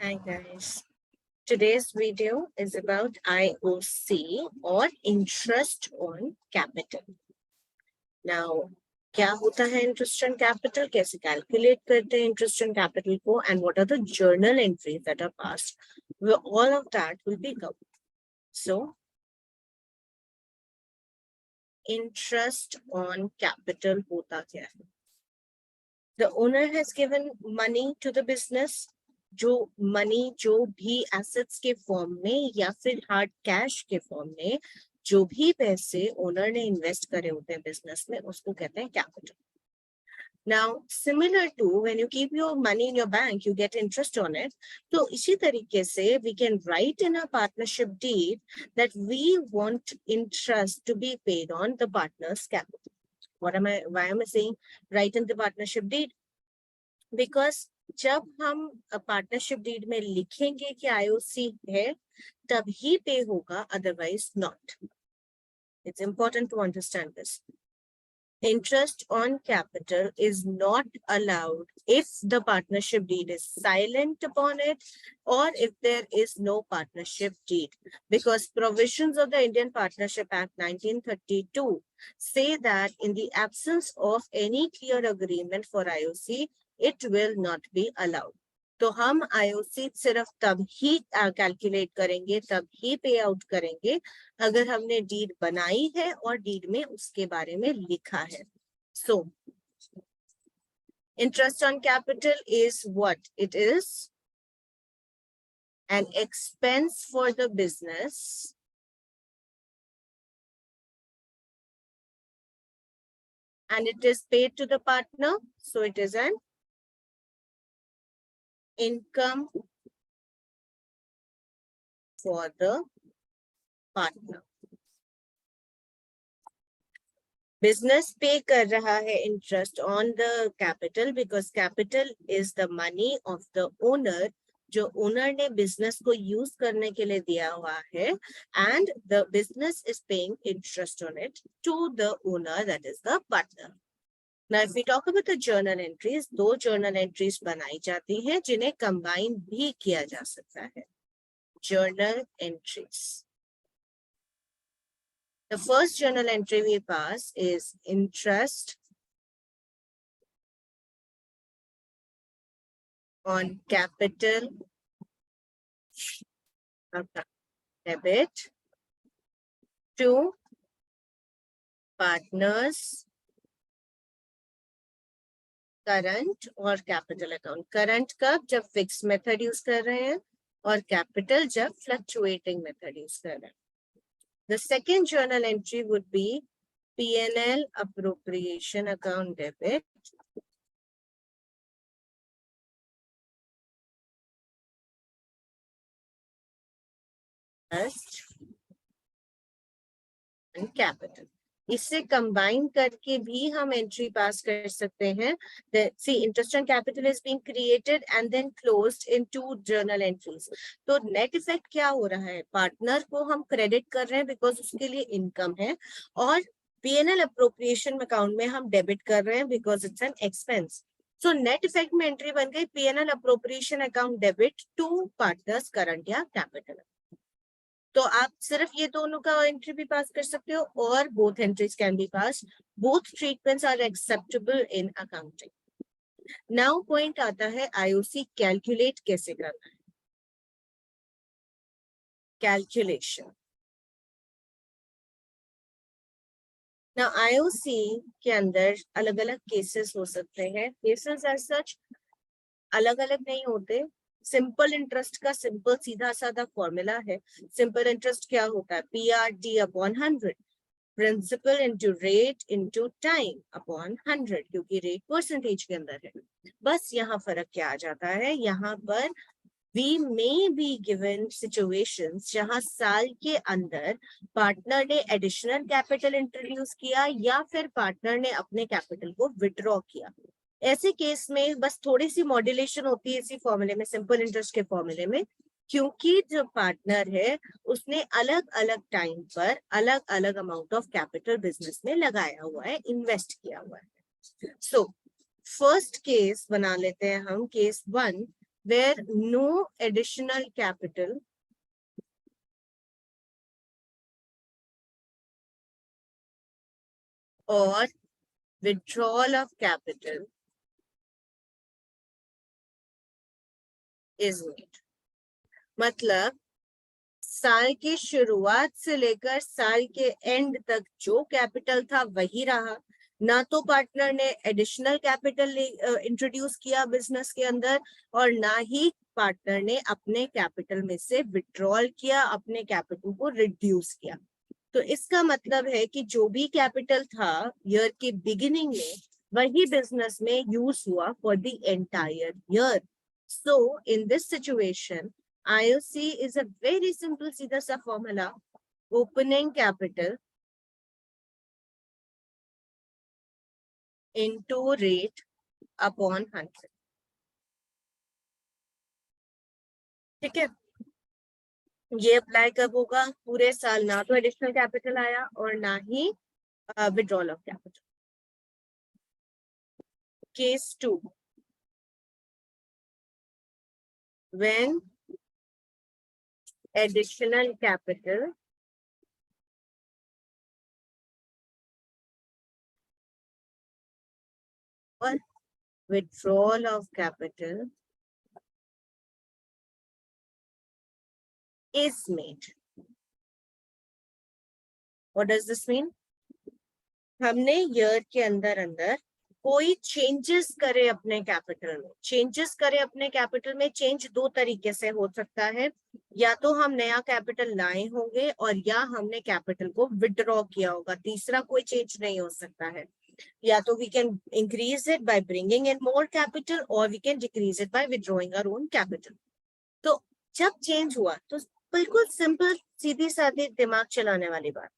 Hi guys. Today's video is about IOC or interest on capital. Now, क्या होता है interest on capital? कैसे calculate करते हैं interest on capital को? And what are the journal entries that are passed? Well, all of that will be covered. So, interest on capital होता क्या है? The owner has given money to the business. जो money जो भी assets के form में या फिर हार्ड कैश के फॉर्म में जो भी पैसे ओनर ने इन्वेस्ट करे होते हैं बिजनेस में उसको कहते हैं capital. Now, similar to when you keep your money in your bank, you get interest on it. तो इसी तरीके से we can write in a partnership deed that we want interest to be paid on the partner's capital. Why am I saying write in the partnership deed? Because जब हम partnership deed में लिखेंगे कि IOC है तब ही pay होगा, otherwise not. It's important to understand this. Interest on capital is not allowed if the partnership deed is silent upon it or if there is no partnership deed, because provisions of the Indian Partnership Act 1932 say that in the absence of any clear agreement for IOC, it will not be allowed. तो हम IOC सिर्फ तब ही calculate करेंगे, तब ही पे out करेंगे अगर हमने डीड बनाई है और डीड में उसके बारे में लिखा है. So interest on capital is what it is, an expense for the business and it is paid to the partner, so it is an income for the partner. Business पे कर रहा है interest on the capital because capital is the money of the owner जो owner ने business को use करने के लिए दिया हुआ है, and the business is paying interest on it to the owner, that is the partner. Now if we talk about the journal entries, दो journal entries बनाई जाती हैं जिन्हें combine भी किया जा सकता है. Journal entries. The first journal entry we pass is interest on capital debit to partners current और capital account. Current कब? जब fixed method use कर रहे हैं और capital जब fluctuating method use कर रहे हैं. The second journal entry would be P&L appropriation account debit and capital. इससे कंबाइन करके भी हम एंट्री पास कर सकते हैं. See, interest on capital is being created and then closed in two journal entries. तो नेट इफेक्ट क्या हो रहा है? पार्टनर को हम क्रेडिट कर रहे हैं बिकॉज उसके लिए इनकम है, और P&L अप्रोप्रिएशन अकाउंट में हम डेबिट कर रहे हैं because it's an expense. So net effect में एंट्री बन गई P&L appropriation account debit to partners current या कैपिटल. तो आप सिर्फ ये दोनों का एंट्री भी पास कर सकते हो और both entries can be pass. Both treatments are acceptable in accounting. Now point आता है आईओसी कैलकुलेट कैसे करना है. कैलकुलेशन. नाउ आईओसी के अंदर अलग अलग केसेस हो सकते हैं. केसेस एज सच अलग अलग नहीं होते. सिंपल इंटरेस्ट का सिंपल सीधा साधा फॉर्मूला है. सिंपल इंटरेस्ट क्या होता है? PRT upon 100, principal into rate into time upon 100, क्योंकि रेट परसेंटेज के अंदर है. बस यहाँ फर्क क्या आ जाता है, यहाँ पर we may be given situations जहां साल के अंदर पार्टनर ने एडिशनल कैपिटल इंट्रोड्यूस किया या फिर पार्टनर ने अपने कैपिटल को विड्रॉ किया. ऐसे केस में बस थोड़ी सी मॉड्यूलेशन होती है इसी फॉर्मूले में, सिंपल इंटरेस्ट के फॉर्मूले में, क्योंकि जो पार्टनर है उसने अलग अलग टाइम पर अलग अलग अमाउंट ऑफ कैपिटल बिजनेस में लगाया हुआ है, इन्वेस्ट किया हुआ है. सो फर्स्ट केस बना लेते हैं हम, case 1, where no additional capital or withdrawal of capital is made. मतलब साल की शुरुआत से लेकर साल के एंड तक जो कैपिटल था वही रहा, ना तो पार्टनर ने एडिशनल कैपिटल इंट्रोड्यूस किया बिजनेस के अंदर, और ना ही पार्टनर ने अपने कैपिटल में से विड्रॉल किया, अपने कैपिटल को रिड्यूस किया। तो इसका मतलब है कि जो भी कैपिटल था ईयर के बिगिनिंग में वही बिजनेस में यूज हुआ for the entire year. So in this situation IOC is a very simple सीधा सा formula, opening capital into rate upon 100। ठीक है, ये अप्लाई कब होगा? पूरे साल ना तो एडिशनल कैपिटल आया और ना ही withdrawal of capital. Case 2, when additional capital or withdrawal of capital is made. What does this mean? हमने ईयर के अंदर अंदर कोई चेंजेस करे अपने कैपिटल में, चेंजेस करे अपने कैपिटल में, चेंज दो तरीके से हो सकता है, या तो हम नया कैपिटल लाए होंगे और या हमने कैपिटल को विड्रॉ किया होगा, तीसरा कोई चेंज नहीं हो सकता है। या तो we can increase it by bringing in more capital और we can decrease it by withdrawing our own capital. तो जब चेंज हुआ तो बिल्कुल सिंपल सीधी सादी दिमाग चलाने वाली बात,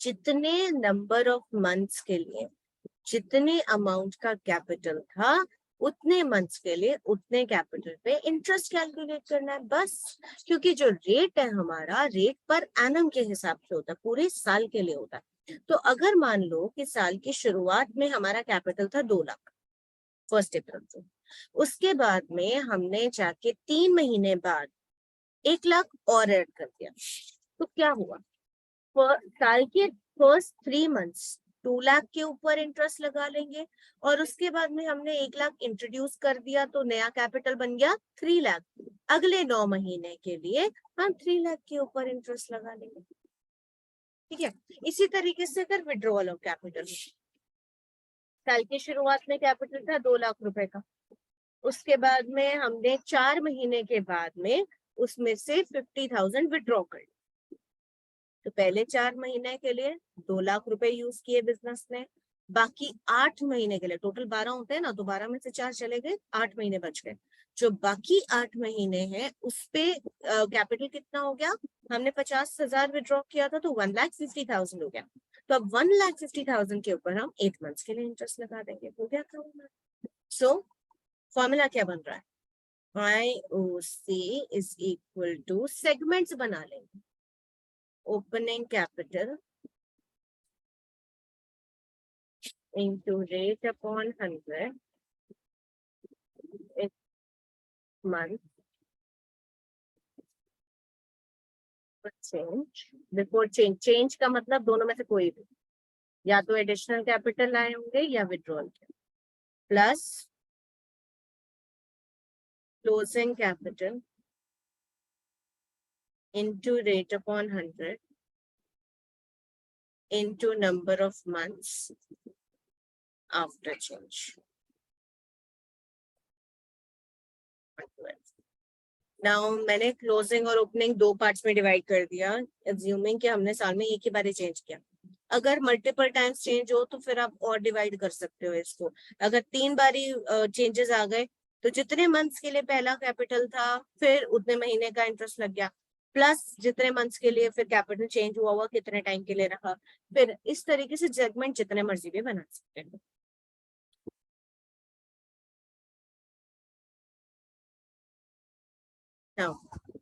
जितने नंबर ऑफ मंथ्स के लिए जितने अमाउंट का कैपिटल था उतने मंथ्स के लिए उतने कैपिटल पे इंटरेस्ट कैलकुलेट करना है बस। क्योंकि जो रेट है हमारा, रेट पर एनम के हिसाब से होता है, पूरे साल के लिए होता है। तो अगर मान लो कि साल की शुरुआत में हमारा कैपिटल था 2 लाख 1 अप्रैल से, उसके बाद में हमने जाके 3 महीने बाद 1 लाख और ऐड कर दिया, तो क्या हुआ? साल के फर्स्ट 3 मंथ्स 2 लाख के ऊपर इंटरेस्ट लगा लेंगे और उसके बाद में हमने 1 लाख इंट्रोड्यूस कर दिया तो नया कैपिटल बन गया 3 लाख। अगले 9 महीने के लिए हम 3 लाख के ऊपर इंटरेस्ट लगा लेंगे। ठीक है, इसी तरीके से अगर विड्रॉल ऑफ कैपिटल, साल की शुरुआत में कैपिटल था 2 लाख रुपए का, उसके बाद में हमने 4 महीने के बाद में उसमें से 50,000 विड्रॉ कर, तो पहले 4 महीने के लिए 2 लाख रुपए यूज किए बिजनेस ने, बाकी 8 महीने के लिए, टोटल 12 होते हैं ना, तो 12 में से 4 चले गए, 8 महीने बच गए। जो बाकी 8 महीने हैं उस पे कैपिटल कितना हो गया? हमने 50,000 विड्रॉ किया था तो 1,50,000 हो गया। तो अब 1,50,000 के ऊपर हम 8 मंथ्स के लिए इंटरेस्ट लगा देंगे, हो गया काम। सो फॉर्मूला क्या बन रहा है? IOC is equal to, segments बना लेंगे, opening capital into rate upon 100 in month change before change का मतलब दोनों में से कोई भी, या तो एडिशनल कैपिटल लाए होंगे या विड्रॉल किया, plus closing capital into rate upon 100 into number of months after change। Now मैंने क्लोजिंग और ओपनिंग 2 पार्ट्स में डिवाइड कर दिया, अज्यूमिंग कि हमने साल में एक ही बार चेंज किया। अगर मल्टीपल टाइम्स चेंज हो तो फिर आप और डिवाइड कर सकते हो इसको। अगर 3 बारी चेंजेस आ गए तो जितने मंथ्स के लिए पहला कैपिटल था फिर उतने महीने का इंटरेस्ट लग गया, प्लस जितने मंथ्स के लिए फिर कैपिटल चेंज हुआ कितने टाइम के लिए रहा, फिर इस तरीके से सेगमेंट जितने मर्जी भी बना सकते हैं। Now,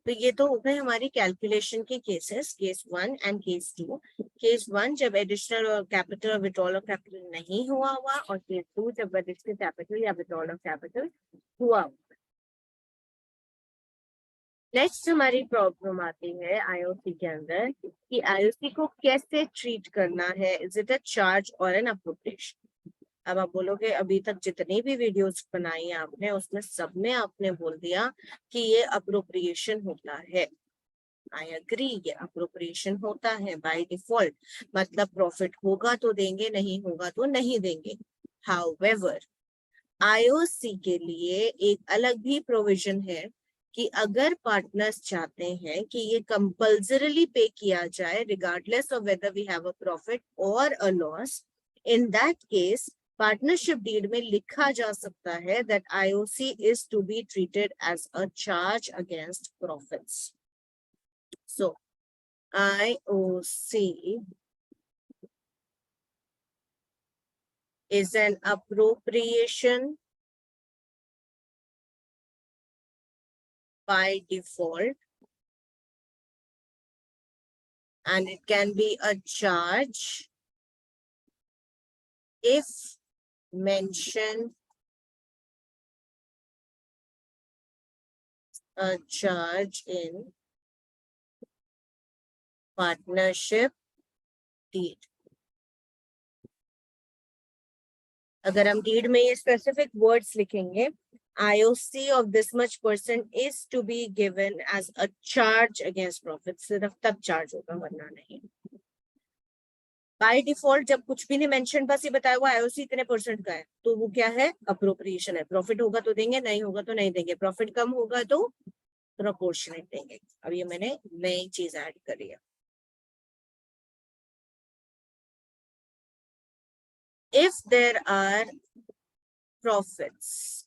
तो ये तो हो गए हमारी कैलकुलेशन के cases, case 1 and case 2। Case 1 जब एडिशनल कैपिटल और विड्रॉल ऑफ कैपिटल नहीं हुआ और केस 2 जब एडिशनल कैपिटल या विड्रॉल ऑफ कैपिटल हुआ। नेक्स्ट हमारी प्रॉब्लम आती है आईओसी के अंदर कि आईओसी को कैसे ट्रीट करना है, इज इट अ चार्ज और एन अप्रोप्रिएशन। अब आप बोलोगे अभी तक जितनी भी वीडियोस बनाई है आपने उसमें सब में आपने बोल दिया कि ये अप्रोप्रिएशन होता है। आई एग्री, ये अप्रोप्रिएशन होता है बाय डिफॉल्ट, मतलब प्रॉफिट होगा तो देंगे, नहीं होगा तो नहीं देंगे। हाउएवर आईओसी के लिए एक अलग भी प्रोविजन है कि अगर पार्टनर्स चाहते हैं कि ये कंपल्सरीली पे किया जाए regardless of whether we have a profit और a loss, in that case partnership deed में लिखा जा सकता है that IOC is to be treated as a charge against profits. So IOC is an appropriation by default, and it can be a charge if mentioned a charge in partnership deed. अगर हम deed में ये specific words लिखेंगे, IOC of this much percent is to be given as a charge against profit, सिर्फ तब charge होगा वरना नहीं। बाय डिफॉल्ट जब कुछ भी नहीं मेंशन, बस ये बताया हुआ आईओसी इतने परसेंट का है, तो वो क्या है, अप्रोप्रिएशन है। प्रॉफिट होगा तो देंगे, नहीं होगा तो नहीं देंगे। प्रॉफिट कम होगा तो प्रोपोर्शनेट देंगे। अब ये मैंने नई चीज ऐड करी है। If there are profits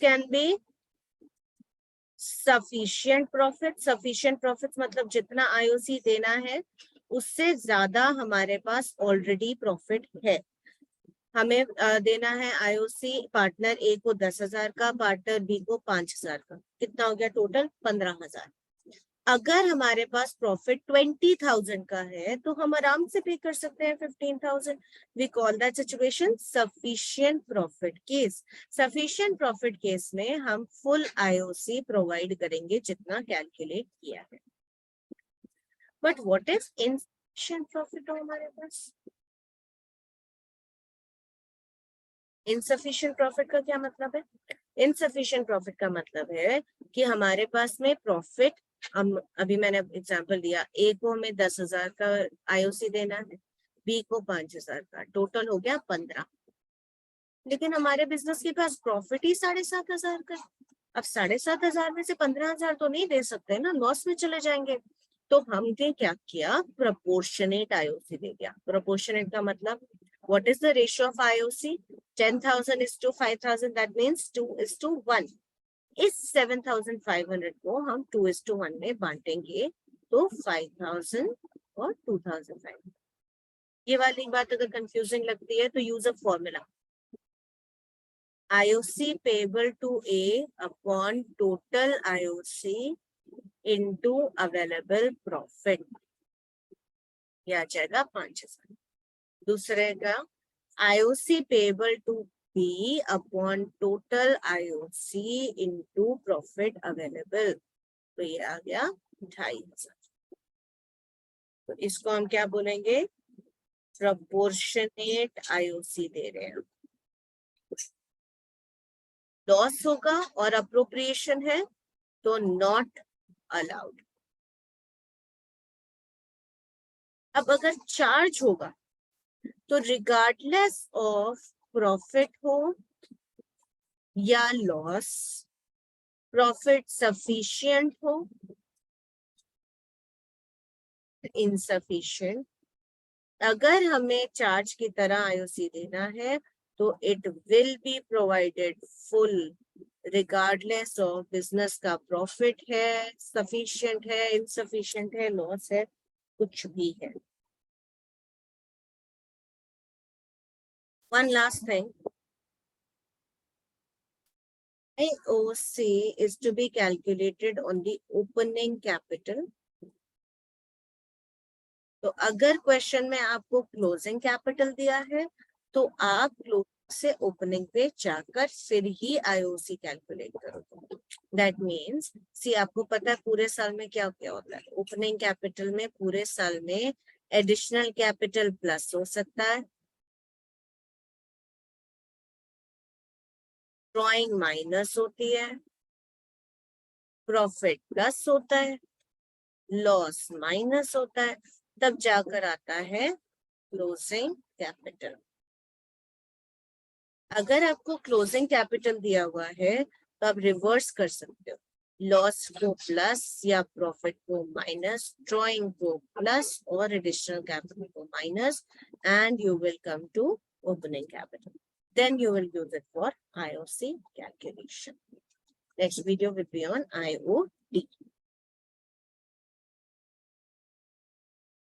can be sufficient profits मतलब जितना आईओसी देना है उससे ज्यादा हमारे पास ऑलरेडी प्रॉफिट है। हमें देना है आईओसी पार्टनर ए को 10,000 का, पार्टनर बी को 5,000 का, कितना हो गया टोटल 15,000। अगर हमारे पास प्रॉफिट 20,000 का है तो हम आराम से पे कर सकते हैं 15,000। We call that situation sufficient profit case. Sufficient profit case में हम फुल आईओसी प्रोवाइड करेंगे जितना कैलकुलेट किया है। But what if insufficient profit हो हमारे पास? इनसफिशिएंट प्रॉफिट का क्या मतलब है? इनसफिशिएंट प्रॉफिट का मतलब है कि हमारे पास में प्रॉफिट, अभी मैंने एग्जांपल दिया, ए को हमें 10,000 का आईओसी देना है, बी को 5,000 का, टोटल हो गया 15। लेकिन हमारे बिजनेस के पास प्रॉफिट ही 7,500 का। अब 7,500 में से 15,000 तो नहीं दे सकते ना, लॉस में चले जाएंगे। तो हमने क्या किया, प्रोपोर्शनेट आईओसी दे दिया। प्रोपोर्शनेट का मतलब what is the ratio of IOC? 10,000 is to 5,000, that means 2 is to 1। इस 7,500 को हम 2:1 में बांटेंगे तो 5,000 और 2,500। ये वाली बात अगर कंफ्यूजिंग लगती है तो use a formula, IOC payable to A upon total IOC into available profit, ये आ जाएगा 5,000। दूसरे का IOC payable to B upon total IOC into profit available, तो ये आ गया 2,500। तो इसको हम क्या बोलेंगे, प्रोपोर्शनेट आईओसी दे रहे हैं। लॉस होगा और अप्रोप्रिएशन है तो नॉट अलाउड। अब अगर चार्ज होगा तो रिगार्डलेस ऑफ प्रॉफिट हो या लॉस, प्रॉफिट सफिशिएंट हो इनसफिशिएंट, अगर हमें चार्ज की तरह आईओसी देना है तो it will be provided full regardless of business का प्रॉफिट है, सफिशिएंट है, इनसफिशिएंट है, लॉस है, कुछ भी है। One last thing, IOC is to be calculated on the opening capital। तो अगर क्वेश्चन में आपको क्लोजिंग कैपिटल दिया है तो आप क्लोजिंग से ओपनिंग पे जाकर फिर ही आईओसी कैलकुलेट करोगे। दैट मीन्स सी आपको पता है पूरे साल में क्या क्या होता है, ओपनिंग कैपिटल में पूरे साल में एडिशनल कैपिटल प्लस हो सकता है, ड्रॉइंग माइनस होती है, प्रॉफिट प्लस होता है, लॉस माइनस होता है, तब जाकर आता है क्लोजिंग कैपिटल। अगर आपको क्लोजिंग कैपिटल दिया हुआ है तो आप रिवर्स कर सकते हो, लॉस को प्लस या प्रॉफिट को माइनस, ड्रॉइंग को प्लस और एडिशनल कैपिटल को minus, and you will come to opening capital. Then you will use it for IOC calculation. Next video will be on IOD.